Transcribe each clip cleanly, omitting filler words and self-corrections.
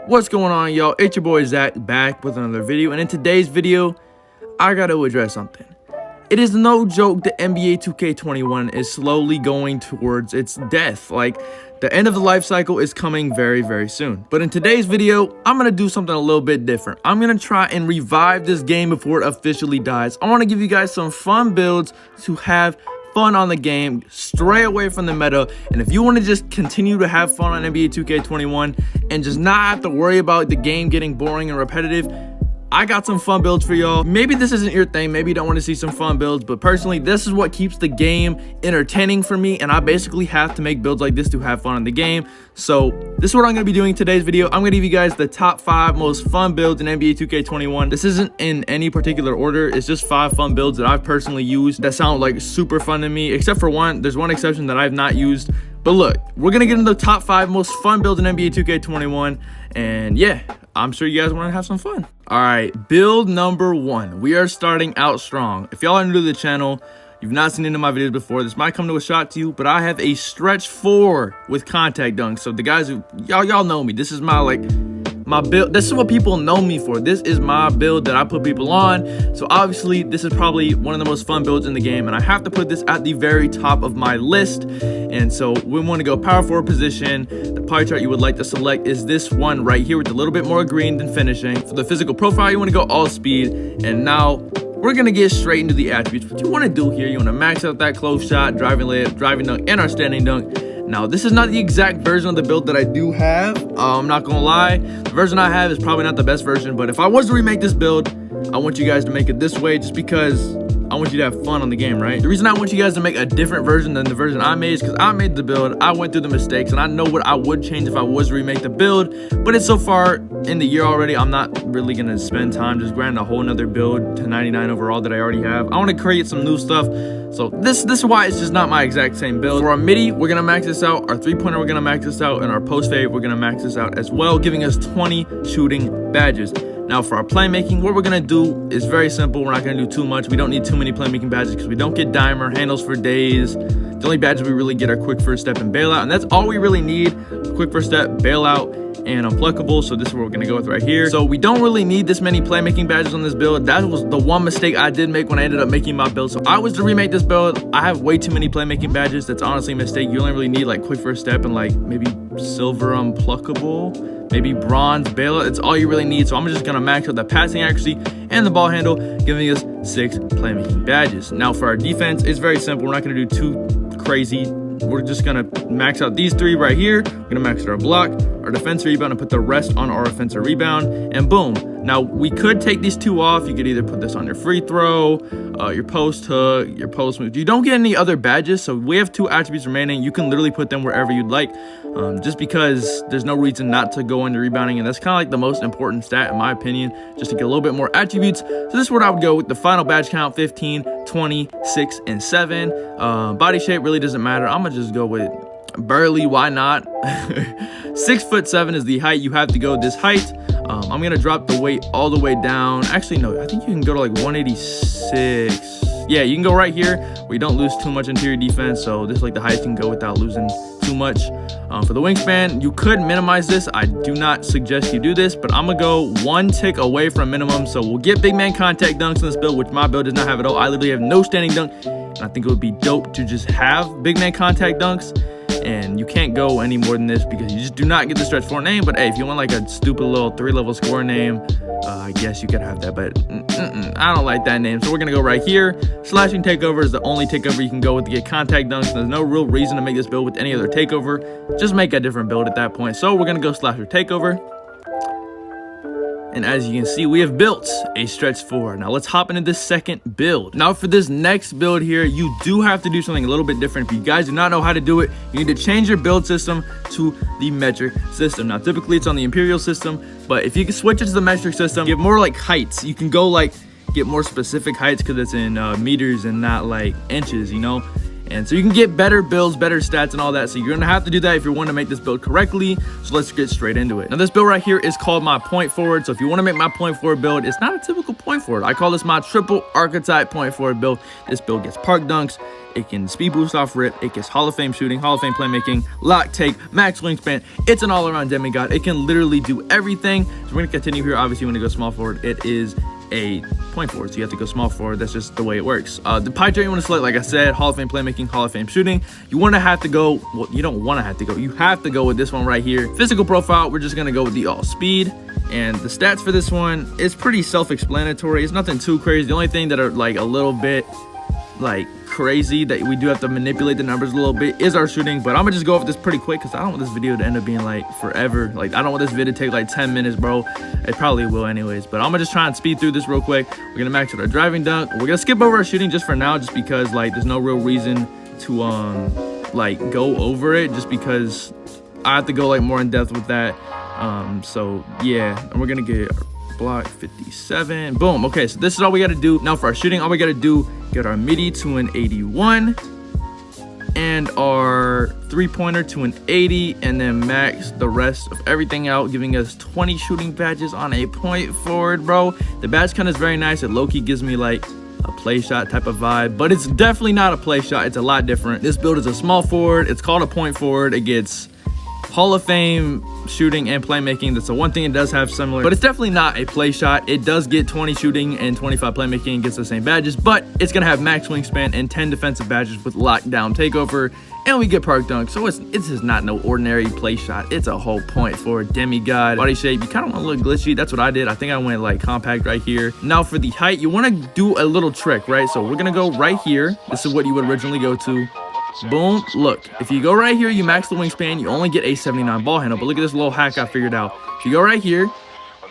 What's going on, y'all? It's your boy Zach back with another video, and in today's video I gotta address something. It is no joke that NBA 2K21 is slowly going towards its death. Like, the end of the life cycle is coming very soon. But in today's video, I'm gonna do something a little bit different. I'm gonna try and revive this game before it officially dies. I want to give you guys some fun builds to have fun on the game, stray away from the meta. And if you want to just continue to have fun on NBA 2K21 and just not have to worry about the game getting boring and repetitive, I got some fun builds for y'all. Maybe this isn't your thing, maybe you don't want to see some fun builds, but personally this is what keeps the game entertaining for me, and I basically have to make builds like this to have fun in the game. So this is what I'm going to be doing in today's video. I'm going to give you guys the top 5 most fun builds in NBA 2K21. This isn't in any particular order, it's just 5 fun builds that I've personally used that sound like super fun to me, except for one. There's one exception that I've not used. But look, we're going to get into the top 5 most fun builds in NBA 2K21, and yeah, I'm sure you guys want to have some fun. All right, build number 1. We are starting out strong. If y'all are new to the channel, you've not seen any of my videos before, this might come to a shock to you, but I have a stretch 4 with contact dunks. So the guys who, y'all know me. This is my build. This is what people know me for. This is my build that I put people on. So obviously this is probably one of the most fun builds in the game, and I have to put this at the very top of my list. And so we want to go power forward position. The pie chart you would like to select is this one right here with a little bit more green than finishing. For the physical profile, you want to go all speed. And now we're going to get straight into the attributes. What you want to do here, you want to max out that close shot, driving layup, driving dunk, and our standing dunk. Now, this is not the exact version of the build that I do have. I'm not going to lie. The version I have is probably not the best version, but if I was to remake this build, I want you guys to make it this way just because I want you to have fun on the game, right? The reason I want you guys to make a different version than the version I made is because I made the build, I went through the mistakes, and I know what I would change if I was to remake the build. But it's so far in the year already, I'm not really going to spend time just grinding a whole nother build to 99 overall that I already have. I want to create some new stuff. So this is why it's just not my exact same build. For our midi, we're going to max this out. Our three-pointer, we're going to max this out. And our post fade, we're going to max this out as well, giving us 20 shooting badges. Now for our playmaking, what we're going to do is very simple. We're not going to do too much. We don't need too many playmaking badges because we don't get dimer, handles for days. The only badges we really get are quick first step and bailout, and that's all we really need. Quick first step, bailout, and unpluckable. So this is what we're going to go with right here. So we don't really need this many playmaking badges on this build. That was the one mistake I did make when I ended up making my build. So I was to remake this build, I have way too many playmaking badges. That's honestly a mistake. You only really need like quick first step and like maybe silver unpluckable, maybe bronze bailout. It's all you really need. So I'm just going to max out the passing accuracy and the ball handle, giving us 6 playmaking badges. Now for our defense, it's very simple. We're not going to do too crazy. We're just going to max out these 3 right here. We're going to max out our block, our defensive rebound, and put the rest on our offensive rebound, and boom. Now we could take these 2 off. You could either put this on your free throw, your post hook, your post move. You don't get any other badges, so we have 2 attributes remaining. You can literally put them wherever you'd like, just because there's no reason not to go into rebounding, and that's kind of like the most important stat in my opinion, just to get a little bit more attributes. So this is where I would go with the final badge count: 15, 20, 6, and 7. Body shape really doesn't matter. I'm gonna just go with burly. Why not? 6'7" is the height. You have to go this height. I'm gonna drop the weight all the way down. Actually, no, I think you can go to like 186. Yeah, you can go right here where you don't lose too much interior defense. So this is like the highest you can go without losing too much. For the wingspan, you could minimize this. I do not suggest you do this, but I'm gonna go 1 tick away from minimum. So we'll get big man contact dunks in this build, which my build does not have at all. I literally have no standing dunk, and I think it would be dope to just have big man contact dunks. And you can't go any more than this because you just do not get the stretch 4 name. But hey, if you want like a stupid little 3-level score name, I guess you could have that, but I don't like that name. So we're gonna go right here. Slashing takeover is the only takeover you can go with to get contact dunks. There's no real reason to make this build with any other takeover. Just make a different build at that point. So we're gonna go slasher takeover. And as you can see, we have built a stretch 4. Now let's hop into this second build. Now for this next build here, you do have to do something a little bit different. If you guys do not know how to do it, you need to change your build system to the metric system. Now typically it's on the imperial system, but if you can switch it to the metric system, you have more like heights. You can go like get more specific heights because it's in meters and not like inches, you know. And so you can get better builds, better stats, and all that. So you're gonna have to do that if you want to make this build correctly. So let's get straight into it. Now this build right here is called my point forward. So if you want to make my point forward build, it's not a typical point forward. I call this my triple archetype point forward build. This build gets park dunks, it can speed boost off rip, it gets Hall of Fame shooting, Hall of Fame playmaking, lock take, max wingspan. It's an all-around demigod. It can literally do everything. So we're gonna continue here. Obviously, when you go small forward, it is a point forward, so you have to go small forward. That's just the way it works. The pie chart you want to select, like I said, Hall of Fame playmaking, Hall of Fame shooting. You want to have to go, well, you don't want to have to go, you have to go with this one right here. Physical profile, we're just gonna go with the all speed. And the stats for this one is pretty self-explanatory. It's nothing too crazy. The only thing that are like a little bit like crazy that we do have to manipulate the numbers a little bit is our shooting. But I'm gonna just go over this pretty quick because I don't want this video to end up being like forever. Like, I don't want this video to take like 10 minutes, bro. It probably will anyways, but I'm gonna just try and speed through this real quick. We're gonna max out our driving dunk. We're gonna skip over our shooting just for now, just because like there's no real reason to like go over it, just because I have to go like more in depth with that. So yeah, and we're gonna get our block 57. Boom. Okay, so this is all we got to do now for our shooting. All we got to do, get our midi to an 81 and our three-pointer to an 80, and then max the rest of everything out, giving us 20 shooting badges on a point forward, bro. The badge count is very nice. It low-key gives me like a play shot type of vibe, but it's definitely not a play shot. It's a lot different. This build is a small forward. It's called a point forward. It gets Hall of Fame shooting and playmaking. That's the one thing it does have similar, but it's definitely not a play shot. It does get 20 shooting and 25 playmaking and gets the same badges, but it's gonna have max wingspan and 10 defensive badges with lockdown takeover, and we get park dunk. So it's just not no ordinary play shot. It's a whole point for demigod. Body shape, you kind of want to look glitchy. That's what I did. I think I went like compact right here. Now for the height, you want to do a little trick, right? So we're gonna go right here. This is what you would originally go to. Boom. Look, if you go right here, you max the wingspan, you only get a 79 ball handle. But look at this little hack I figured out. If you go right here,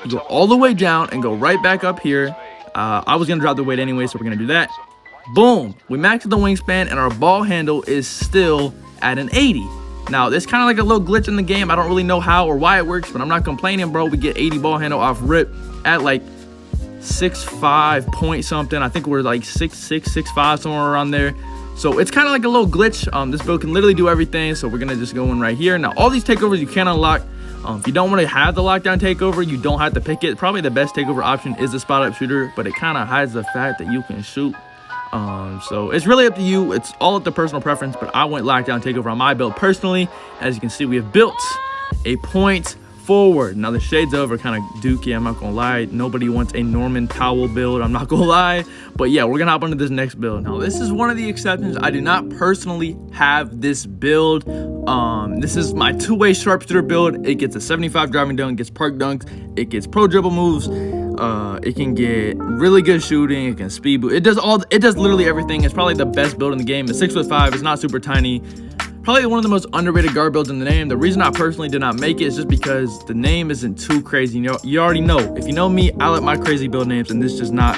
you go all the way down and go right back up here. I was gonna drop the weight anyway, so we're gonna do that. Boom, we maxed the wingspan and our ball handle is still at an 80. Now this kind of like a little glitch in the game. I don't really know how or why it works, but I'm not complaining, bro. We get 80 ball handle off rip at like 6'5" point something. I think we're like 6'6", 6'5", somewhere around there. So it's kind of like a little glitch. This build can literally do everything. So we're gonna just go in right here. Now all these takeovers you can unlock. If you don't want to have the lockdown takeover, you don't have to pick it. Probably the best takeover option is the spot up shooter, but it kind of hides the fact that you can shoot. So it's really up to you. It's all up to personal preference, but I went lockdown takeover on my build personally. As you can see, we have built a point forward. Now the shades of are kind of dookie, I'm not gonna lie. Nobody wants a Norman Powell build, I'm not gonna lie. But yeah, we're gonna hop onto this next build. Now this is one of the exceptions. I do not personally have this build. This is my two-way sharpshooter build. It gets a 75 driving dunk, gets park dunks, it gets pro dribble moves, it can get really good shooting, it can speed boost. It does literally everything. It's probably the best build in the game. It's 6'5", it's not super tiny. Probably one of the most underrated guard builds in the name. The reason I personally did not make it is just because the name isn't too crazy. You already know. If you know me, I like my crazy build names, and this does not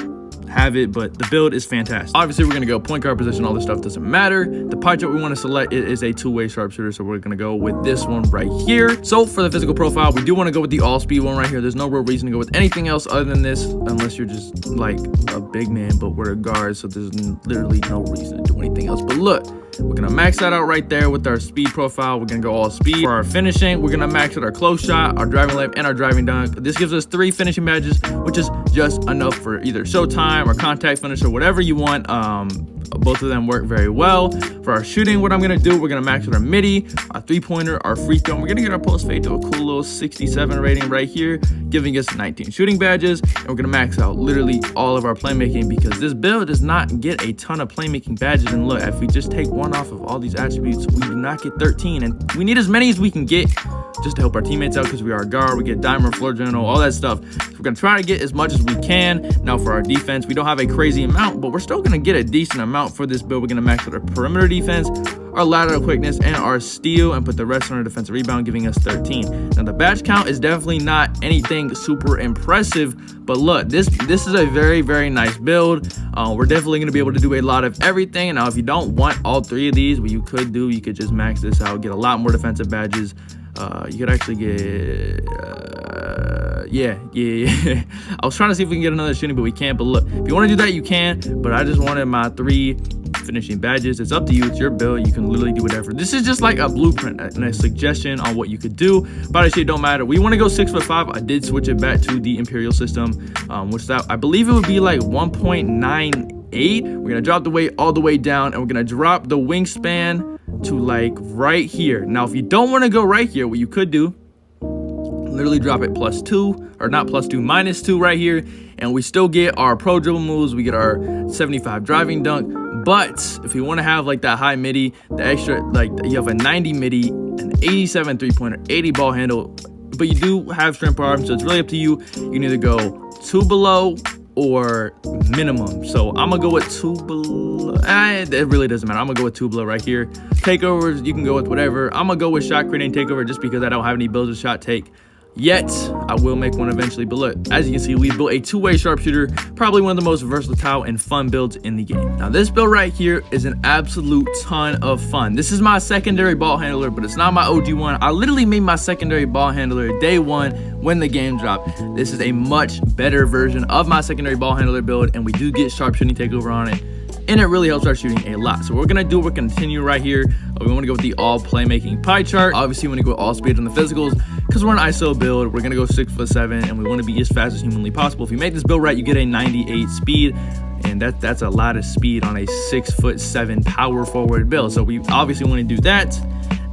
have it, but the build is fantastic. Obviously, we're going to go point guard position. All this stuff doesn't matter. The pie chart we want to select is a two-way sharpshooter, so we're going to go with this one right here. So for the physical profile, we do want to go with the all-speed one right here. There's no real reason to go with anything else other than this, unless you're just like a big man, but we're a guard, so there's literally no reason to do anything else. But look, we're gonna max that out right there with our speed profile. We're gonna go all speed. For our finishing, we're gonna max out our close shot, our driving layup, and our driving dunk. This gives us 3 finishing badges, which is just enough for either showtime or contact finish or whatever you want. Both of them work very well. For our shooting, what I'm gonna do, we're gonna max out our midi, our three-pointer, our free throw. We're gonna get our post fade to a cool little 67 rating right here, giving us 19 shooting badges. And we're gonna max out literally all of our playmaking, because this build does not get a ton of playmaking badges. And look, if we just take one off of all these attributes, we do not get 13, and we need as many as we can get just to help our teammates out, because we are a guard. We get diamond, floor general, all that stuff. So we're gonna try to get as much as we can. Now for our defense, we don't have a crazy amount, but we're still gonna get a decent amount for this build. We're gonna max out our perimeter defense, our lateral quickness, and our steal, and put the rest on our defensive rebound, giving us 13. Now the badge count is definitely not anything super impressive, but look, this is a very, very nice build. We're definitely gonna be able to do a lot of everything. Now if you don't want all 3 of these, what you could do, you could just max this out, get a lot more defensive badges. You could actually get yeah. I was trying to see if we can get another shooting, but we can't. But look, if you want to do that, you can, but I just wanted my 3 finishing badges. It's up to you. It's your build. You can literally do whatever. This is just like a blueprint and a suggestion on what you could do. But actually, it don't matter. We want to go 6'5". I did switch it back to the Imperial system, which that I believe it would be like 1.98. We're gonna drop the weight all the way down, and we're gonna drop the wingspan to like right here. Now, if you don't want to go right here, what you could do, literally drop it +2, or not +2, -2 right here, and we still get our pro dribble moves. We get our 75 driving dunk. But if you want to have like that high midi, the extra, like you have a 90 midi, an 87 3-pointer, 80 ball handle, but you do have shrimp arms, so it's really up to you. You can either go 2 below or minimum. So I'm gonna go with 2 below. It really doesn't matter. I'm gonna go with 2 below right here. Takeovers, you can go with whatever. I'm gonna go with shot creating takeover just because I don't have any builds with shot take yet. I will make one eventually, but look, as you can see, we built a 2-way sharpshooter, probably one of the most versatile and fun builds in the game. Now this build right here is an absolute ton of fun. This is my secondary ball handler, but it's not my OG one. I literally made my secondary ball handler day 1 when the game dropped. This is a much better version of my secondary ball handler build, and we do get sharpshooting takeover on it, and it really helps our shooting a lot. So what we're gonna do, we're gonna continue right here. We want to go with the all playmaking pie chart. Obviously, we want to go all speed on the physicals because we're an ISO build. We're gonna go 6'7", and we want to be as fast as humanly possible. If you make this build right, you get a 98 speed, and that's a lot of speed on a 6'7" power forward build. So we obviously want to do that.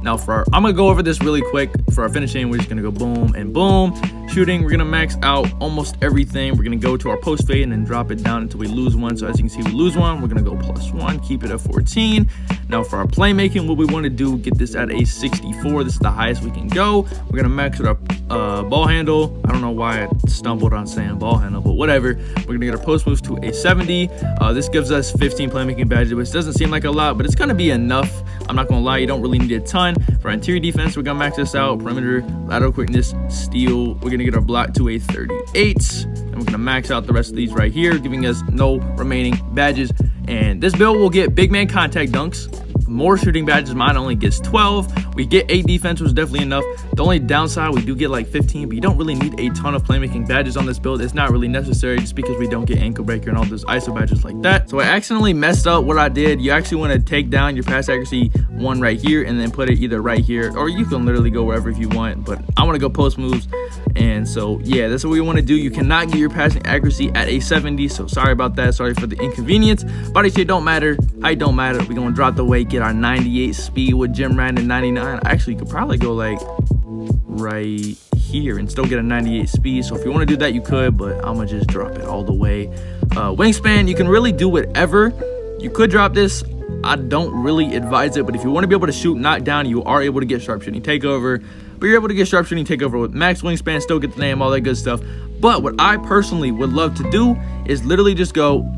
Now I'm gonna go over this really quick. For our finishing, we're just gonna go boom and boom. Shooting, we're gonna max out almost everything. We're gonna go to our post fade and then drop it down until we lose one. So as you can see, we lose one. We're gonna go +1, keep it at 14. Now for our playmaking, what we wanna do, get this at a 64. This is the highest we can go. We're gonna max it up ball handle. I don't know why I stumbled on saying ball handle, but whatever. We're gonna get our post moves to a 70. This gives us 15 playmaking badges, which doesn't seem like a lot, but it's gonna be enough. I'm not gonna lie, you don't really need a ton. For our interior defense, we're gonna max this out. Perimeter, lateral quickness, steal. We're gonna get our block to a 38. And we're gonna max out the rest of these right here, giving us no remaining badges. And this build will get big man contact dunks, more shooting badges. Mine only gets 12. We get 8 defense, which is definitely enough. The only downside, we do get like 15, but you don't really need a ton of playmaking badges on this build. It's not really necessary just because we don't get ankle breaker and all those ISO badges like that. So I accidentally messed up what I did. You actually want to take down your pass accuracy 1 right here and then put it either right here, or you can literally go wherever if you want, but I want to go post moves. And so yeah, that's what we want to do. You cannot get your passing accuracy at a 70, so sorry about that. Sorry for the inconvenience. Body shape don't matter, height don't matter. We're gonna drop the weight, get our 98 speed with gym rat and 99. Actually, you could probably go like right here and still get a 98 speed. So if you want to do that, you could, but I'm gonna just drop it all the way. Wingspan, you can really do whatever. You could drop this. I don't really advise it, but if you want to be able to shoot knockdown, you are able to get sharpshooting takeover. But you're able to get sharpshooting takeover with max wingspan, still get the name, all that good stuff. But what I personally would love to do is literally just go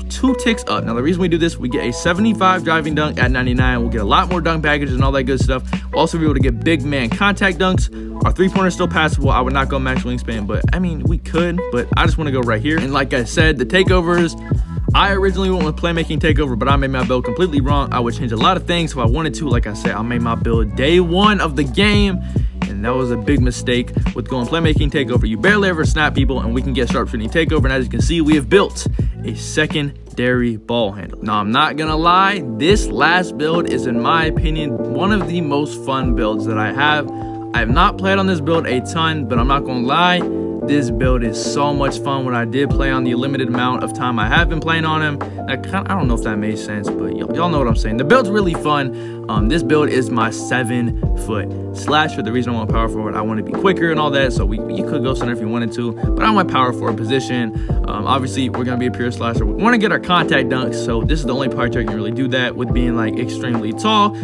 2 ticks up. Now the reason we do this, we get a 75 driving dunk at 99. We'll get a lot more dunk packages and all that good stuff. We'll also be able to get big man contact dunks. Our 3-pointer is still passable. I would not go max wingspan, but I mean, we could, but I just want to go right here. And like I said, the takeovers, I originally went with playmaking takeover, but I made my build completely wrong. I would change a lot of things if I wanted to. Like I said, I made my build day 1 of the game, and that was a big mistake with going playmaking takeover. You barely ever snap people, and we can get sharpshooting takeover. And as you can see, we have built a secondary ball handle. Now, I'm not gonna lie, this last build is, in my opinion, one of the most fun builds that I have. I have not played on this build a ton, but I'm not gonna lie, this build is so much fun. When I did play on the limited amount of time I have been playing on him, I don't know if that made sense, but y'all know what I'm saying. The build's really fun. This build is my 7-foot slasher. The reason I want power forward, I want to be quicker and all that, so you could go center if you wanted to, but I went power forward position. Obviously, we're going to be a pure slasher. We want to get our contact dunks, so this is the only part you can really do that with, being like extremely tall.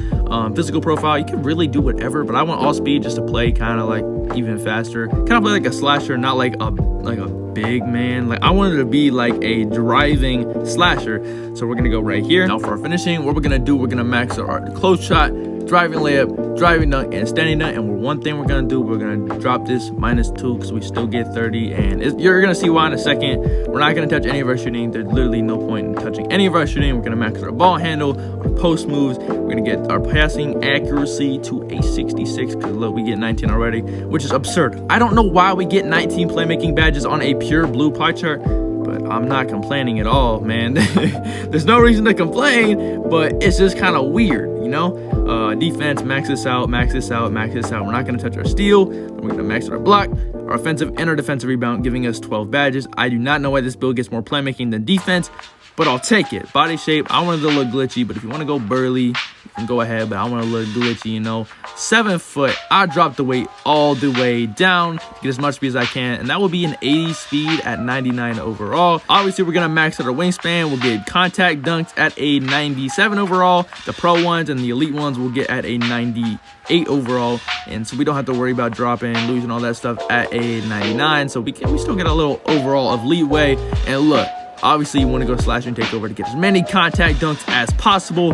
Physical profile, you can really do whatever, but I want all speed just to play kind of like even faster. Kind of play like a slasher, not like a big man. Like, I wanted to be like a driving slasher. So we're gonna go right here. Now for our finishing, what we're gonna do, we're gonna max our close shot, driving layup, driving dunk, and standing dunk. And one thing we're gonna do, we're gonna drop this -2 because we still get 30. And you're gonna see why in a second. We're not gonna touch any of our shooting. There's literally no point in touching any of our shooting. We're gonna max our ball handle, our post moves. We're gonna get our passing accuracy to a 66 because look, we get 19 already, which is absurd. I don't know why we get 19 playmaking badges on a pure blue pie chart, but but I'm not complaining at all, man. There's no reason to complain, but it's just kind of weird, you know? Defense, max this out, max this out, max this out. We're not going to touch our steal. We're going to max our block, our offensive and our defensive rebound, giving us 12 badges. I do not know why this build gets more playmaking than defense, but I'll take it. Body shape, I want it to look glitchy, but if you want to go burly, you can go ahead, but I want to look glitchy, you know. 7 foot, I dropped the weight all the way down to get as much speed as I can, and that will be an 80 speed at 99 overall. Obviously, we're going to max out our wingspan. We'll get contact dunks at a 97 overall. The pro ones and the elite ones will get at a 98 overall, and so we don't have to worry about dropping, losing all that stuff at a 99, so we still get a little overall of leeway. And look, obviously, you want to go slash and take over to get as many contact dunks as possible.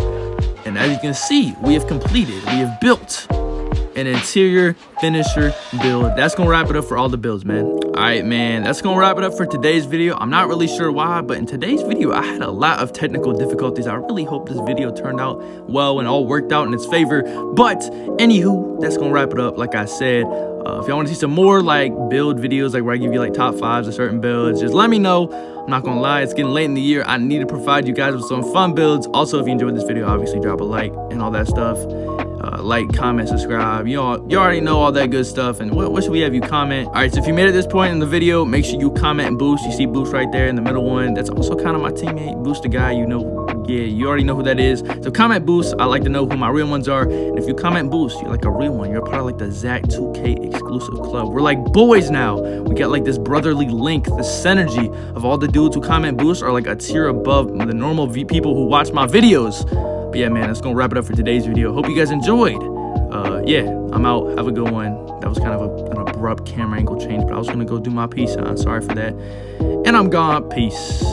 And as you can see, we have completed, we have built an interior finisher build. That's going to wrap it up for all the builds, man. All right, man, that's going to wrap it up for today's video. I'm not really sure why, but in today's video, I had a lot of technical difficulties. I really hope this video turned out well and all worked out in its favor. But anywho, that's going to wrap it up. Like I said, if y'all want to see some more like build videos, like where I give you like top 5s of certain builds, just let me know. I'm not gonna lie, it's getting late in the year. I need to provide you guys with some fun builds. Also, if you enjoyed this video, obviously drop a like and all that stuff. Like, comment, subscribe. You already know all that good stuff. And what should we have you comment? All right, so if you made it this point in the video, make sure you comment and boost. You see boost right there in the middle one. That's also kind of my teammate, Boost the guy. You know, yeah, you already know who that is. So comment boost. I like to know who my real ones are. And if you comment boost, you're like a real one. You're a part of like the Zach 2K exclusive club. We're like boys now. We got like this brotherly link, this synergy of all the dudes who comment boost are like a tier above the normal people who watch my videos. But yeah, man, that's gonna wrap it up for today's video. Hope you guys enjoyed. Yeah, I'm out. Have a good one. That was kind of an abrupt camera angle change, but I was gonna go do my peace sign. Sorry for that. And I'm gone. Peace.